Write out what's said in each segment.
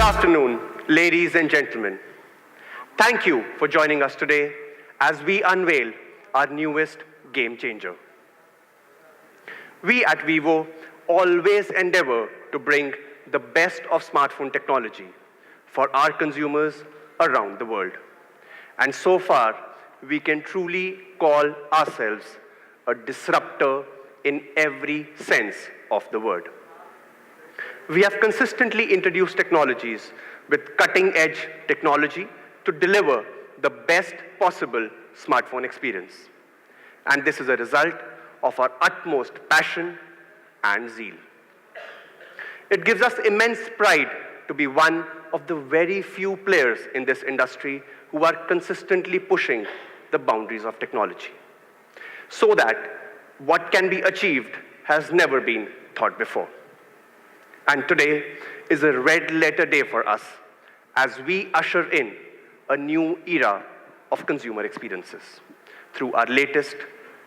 afternoon, ladies and gentlemen. Thank you for joining us today as we unveil our newest game changer. We at Vivo always endeavor to bring the best of smartphone technology for our consumers around the world. And so far, we can truly call ourselves a disruptor in every sense of the word. We have consistently introduced technologies with cutting-edge technology to deliver the best possible smartphone experience. And this is a result of our utmost passion and zeal. It gives us immense pride to be one of the very few players in this industry who are consistently pushing the boundaries of technology, so that what can be achieved has never been thought before. And today is a red-letter day for us as we usher in a new era of consumer experiences through our latest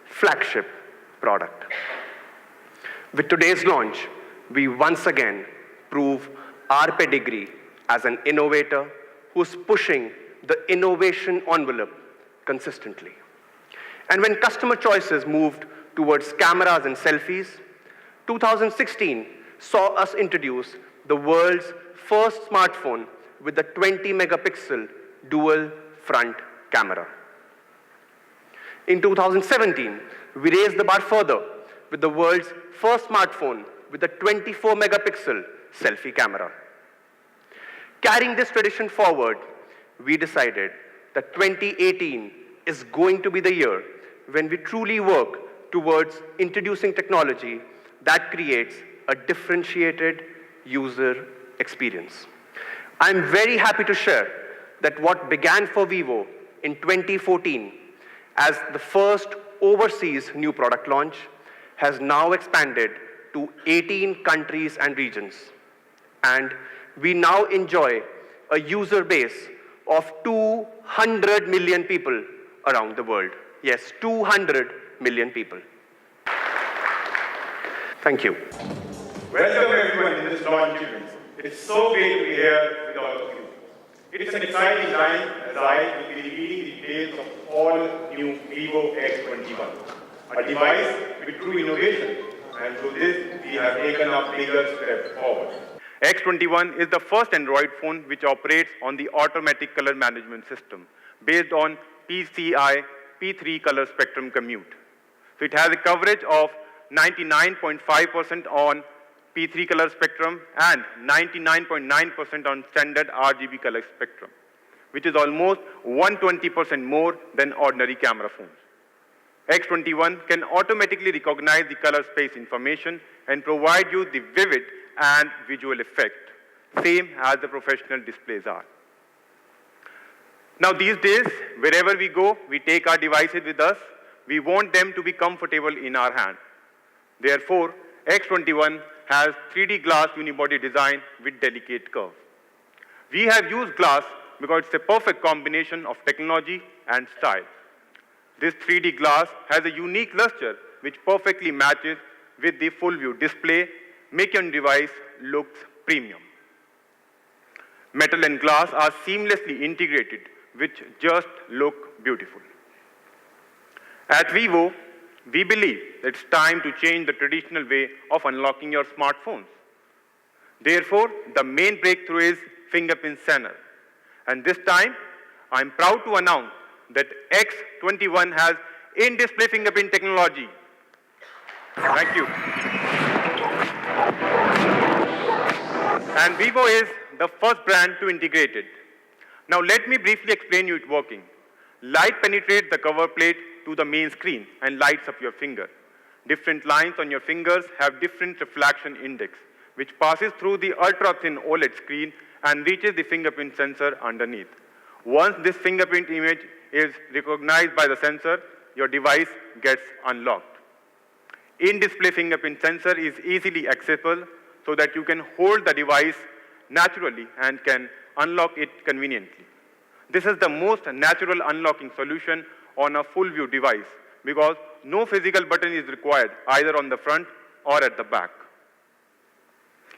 flagship product. With today's launch, we once again prove our pedigree as an innovator who's pushing the innovation envelope consistently. And when customer choices moved towards cameras and selfies, 2016 saw us introduce the world's first smartphone with a 20-megapixel dual front camera. In 2017, we raised the bar further with the world's first smartphone with a 24-megapixel selfie camera. Carrying this tradition forward, we decided that 2018 is going to be the year when we truly work towards introducing technology that creates a differentiated user experience. I'm very happy to share that what began for Vivo in 2014 as the first overseas new product launch has now expanded to 18 countries and regions. And we now enjoy a user base of 200 million people around the world. Yes, 200 million people. Thank you. Welcome everyone in this launch event. It's so great to be here with all of you. It's an exciting time as I will be revealing the details of all new VIVO X21, a device with true innovation, and through this we have taken a bigger step forward. X21 is the first Android phone which operates on the automatic color management system based on PCI P3 color spectrum commute. So it has a coverage of 99.5% on P3 color spectrum and 99.9% on standard RGB color spectrum, which is almost 120% more than ordinary camera phones. X21 can automatically recognize the color space information and provide you the vivid and visual effect, same as the professional displays are. Now these days, wherever we go, we take our devices with us. We want them to be comfortable in our hand. Therefore, X21 has 3D glass unibody design with delicate curve. We have used glass because it's a perfect combination of technology and style. This 3D glass has a unique luster which perfectly matches with the full view display, making your device look premium. Metal and glass are seamlessly integrated, which just look beautiful. At Vivo, we believe it's time to change the traditional way of unlocking your smartphones. Therefore, the main breakthrough is fingerprint scanner. And this time, I'm proud to announce that X21 has in-display fingerprint technology. Thank you. And Vivo is the first brand to integrate it. Now let me briefly explain you it working. Light penetrates the cover plate to the main screen and lights up your finger. Different lines on your fingers have different reflection index, which passes through the ultra-thin OLED screen and reaches the fingerprint sensor underneath. Once this fingerprint image is recognized by the sensor, your device gets unlocked. In-display fingerprint sensor is easily accessible so that you can hold the device naturally and can unlock it conveniently. This is the most natural unlocking solution on a full view device because no physical button is required either on the front or at the back.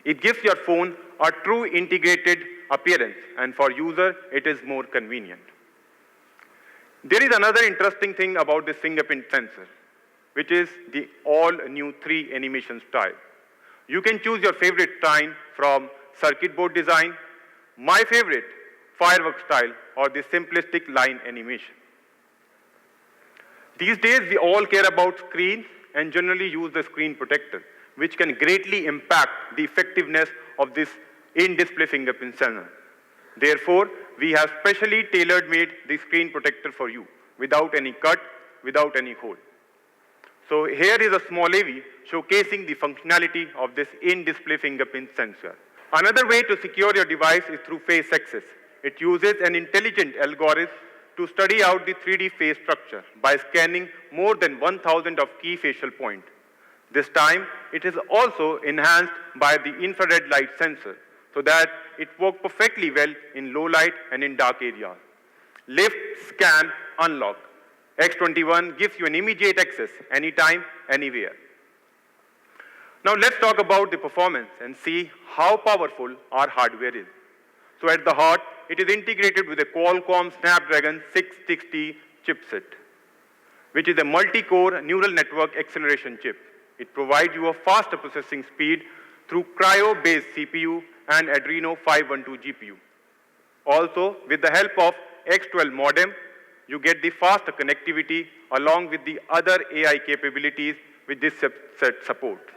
It gives your phone a true integrated appearance, and for user, it is more convenient. There is another interesting thing about this fingerprint sensor, which is the all-new 3 animation style. You can choose your favorite style from circuit board design, my favorite, firework style, or the simplistic line animation. These days, we all care about screens and generally use the screen protector, which can greatly impact the effectiveness of this in-display fingerprint sensor. Therefore, we have specially tailor-made the screen protector for you, without any cut, without any hole. So here is a small AV showcasing the functionality of this in-display fingerprint sensor. Another way to secure your device is through face access. It uses an intelligent algorithm to study out the 3D face structure by scanning more than 1,000 of key facial points. This time, it is also enhanced by the infrared light sensor so that it works perfectly well in low light and in dark areas. Lift, scan, unlock. X21 gives you an immediate access anytime, anywhere. Now let's talk about the performance and see how powerful our hardware is. So at the heart, it is integrated with a Qualcomm Snapdragon 660 chipset, which is a multi-core neural network acceleration chip. It provides you a faster processing speed through Cryo-based CPU and Adreno 512 GPU. Also, with the help of X12 modem, you get the faster connectivity along with the other AI capabilities which this chipset supports.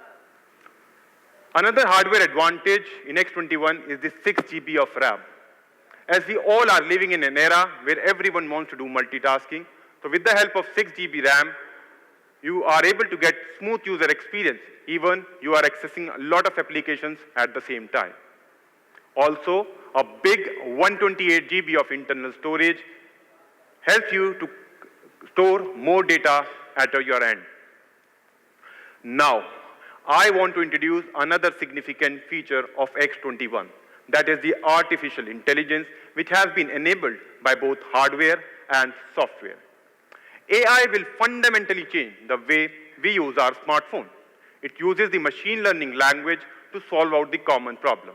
Another hardware advantage in X21 is the 6 GB of RAM. As we all are living in an era where everyone wants to do multitasking, so with the help of 6 GB RAM, you are able to get smooth user experience, even you are accessing a lot of applications at the same time. Also, a big 128 GB of internal storage helps you to store more data at your end. Now, I want to introduce another significant feature of X21, that is the artificial intelligence, which has been enabled by both hardware and software. AI will fundamentally change the way we use our smartphone. It uses the machine learning language to solve out the common problem.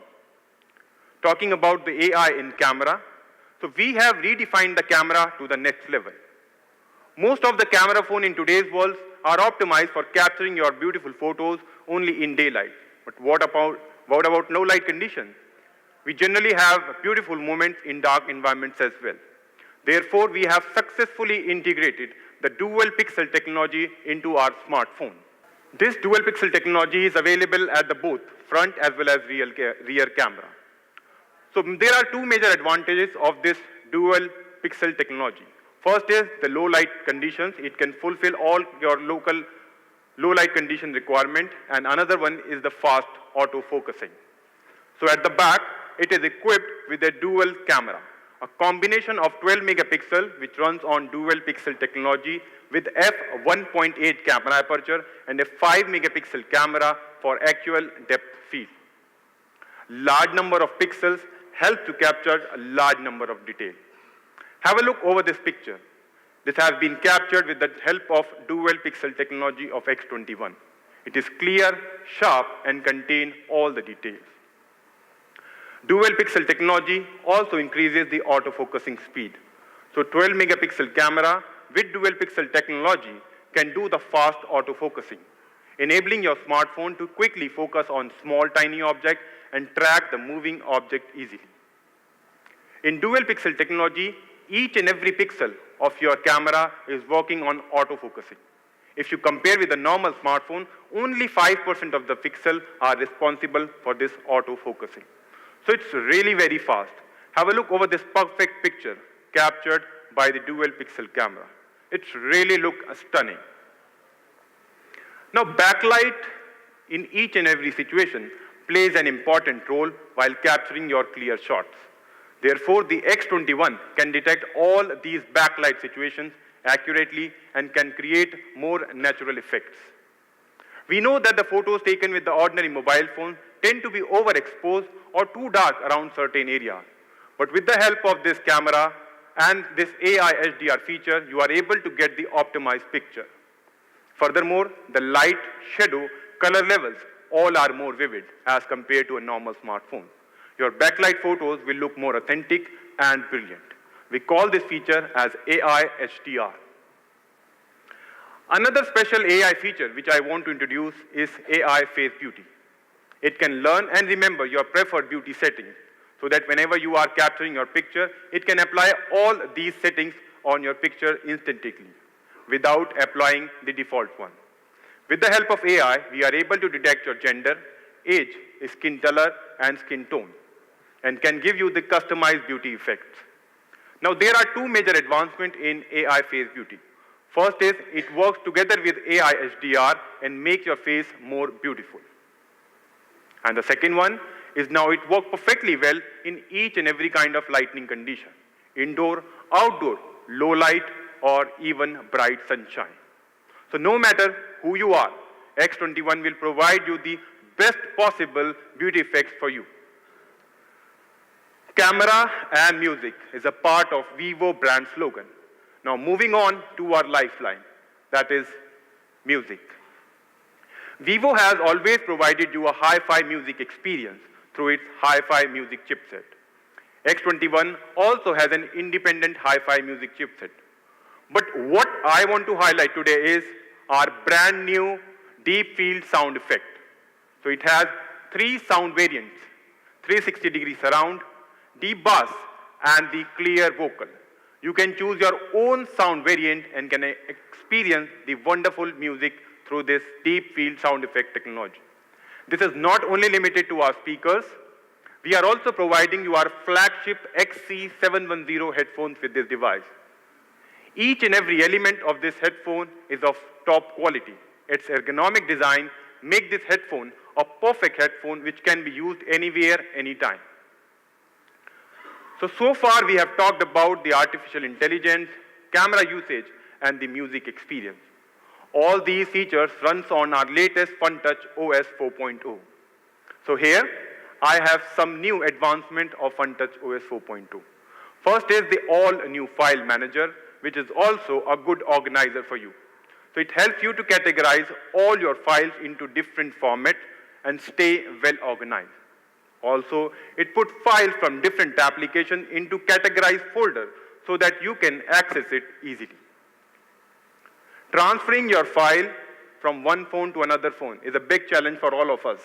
Talking about the AI in camera, so we have redefined the camera to the next level. Most of the camera phones in today's world are optimized for capturing your beautiful photos only in daylight. But what about low light conditions? We generally have beautiful moments in dark environments as well. Therefore, we have successfully integrated the dual pixel technology into our smartphone. This dual pixel technology is available at the both front as well as rear camera. So there are 2 major advantages of this dual pixel technology. First is the low light conditions. It can fulfill all your local low light condition requirement, and another one is the fast auto-focusing. So at the back, it is equipped with a dual camera, a combination of 12 megapixel which runs on dual pixel technology with f1.8 camera aperture and a 5 megapixel camera for actual depth field. Large number of pixels help to capture a large number of detail. Have a look over this picture. This has been captured with the help of dual pixel technology of X21. It is clear, sharp, and contains all the details. Dual pixel technology also increases the autofocusing speed. So 12 megapixel camera with dual pixel technology can do the fast autofocusing, enabling your smartphone to quickly focus on small tiny objects and track the moving object easily. In dual pixel technology, each and every pixel of your camera is working on autofocusing. If you compare with a normal smartphone, only 5% of the pixels are responsible for this autofocusing. So it's really very fast. Have a look over this perfect picture captured by the dual pixel camera. It really looks stunning. Now, backlight in each and every situation plays an important role while capturing your clear shots. Therefore, the X21 can detect all these backlight situations accurately and can create more natural effects. We know that the photos taken with the ordinary mobile phone tend to be overexposed or too dark around certain areas. But with the help of this camera and this AI HDR feature, you are able to get the optimized picture. Furthermore, the light, shadow, color levels all are more vivid as compared to a normal smartphone. Your backlight photos will look more authentic and brilliant. We call this feature as AI HDR. Another special AI feature which I want to introduce is AI Face Beauty. It can learn and remember your preferred beauty settings so that whenever you are capturing your picture, it can apply all these settings on your picture instantly without applying the default one. With the help of AI, we are able to detect your gender, age, skin color, and skin tone, and can give you the customized beauty effects. Now, there are two major advancements in AI Face Beauty. First is, it works together with AI HDR and makes your face more beautiful. And the second one is now it works perfectly well in each and every kind of lighting condition, indoor, outdoor, low light, or even bright sunshine. So no matter who you are, X21 will provide you the best possible beauty effects for you. Camera and music is a part of Vivo brand slogan. Now moving on to our lifeline, that is music. Vivo has always provided you a hi-fi music experience through its hi-fi music chipset. X21 also has an independent hi-fi music chipset. But what I want to highlight today is our brand new deep field sound effect. So it has 3 sound variants: 360-degree surround, deep bass, and the clear vocal. You can choose your own sound variant and can experience the wonderful music through this deep field sound effect technology. This is not only limited to our speakers, we are also providing you our flagship XC710 headphones with this device. Each and every element of this headphone is of top quality. Its ergonomic design makes this headphone a perfect headphone which can be used anywhere, anytime. So far we have talked about the artificial intelligence, camera usage, and the music experience. All these features runs on our latest FunTouch OS 4.0. So here, I have some new advancement of FunTouch OS 4.2. First is the all-new file manager, which is also a good organizer for you. So it helps you to categorize all your files into different formats and stay well organized. Also, it puts files from different applications into categorized folders so that you can access it easily. Transferring your file from one phone to another phone is a big challenge for all of us.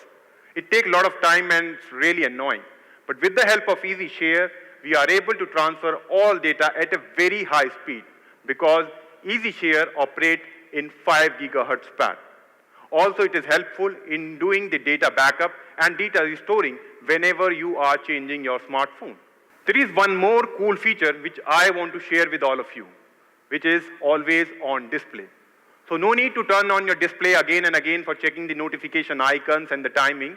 It takes a lot of time and it's really annoying. But with the help of Easy Share, we are able to transfer all data at a very high speed because Easy Share operates in 5 gigahertz span. Also, it is helpful in doing the data backup and data restoring whenever you are changing your smartphone. There is one more cool feature which I want to share with all of you, which is always on display. So no need to turn on your display again and again for checking the notification icons and the timing.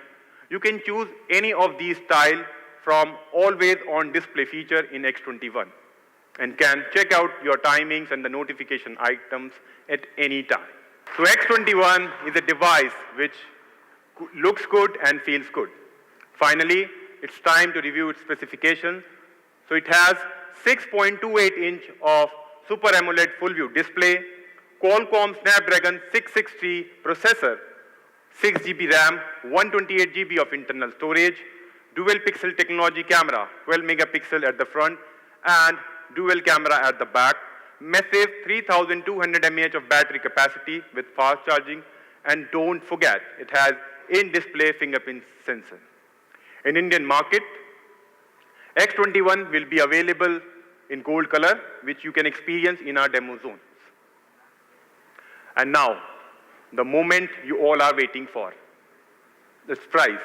You can choose any of these styles from always on display feature in X21 and can check out your timings and the notification items at any time. So X21 is a device which looks good and feels good. Finally, it's time to review its specifications. So it has 6.28-inch of Super AMOLED Full View display, Qualcomm Snapdragon 660 processor, 6 GB RAM, 128 GB of internal storage, dual pixel technology camera, 12 megapixel at the front and dual camera at the back, massive 3200 mAh of battery capacity with fast charging, and don't forget, it has in-display fingerprint sensor. In Indian market, X21 will be available in gold color, which you can experience in our demo zones. And now, the moment you all are waiting for, this price.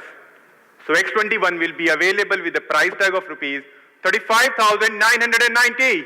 So X21 will be available with a price tag of rupees 35,990.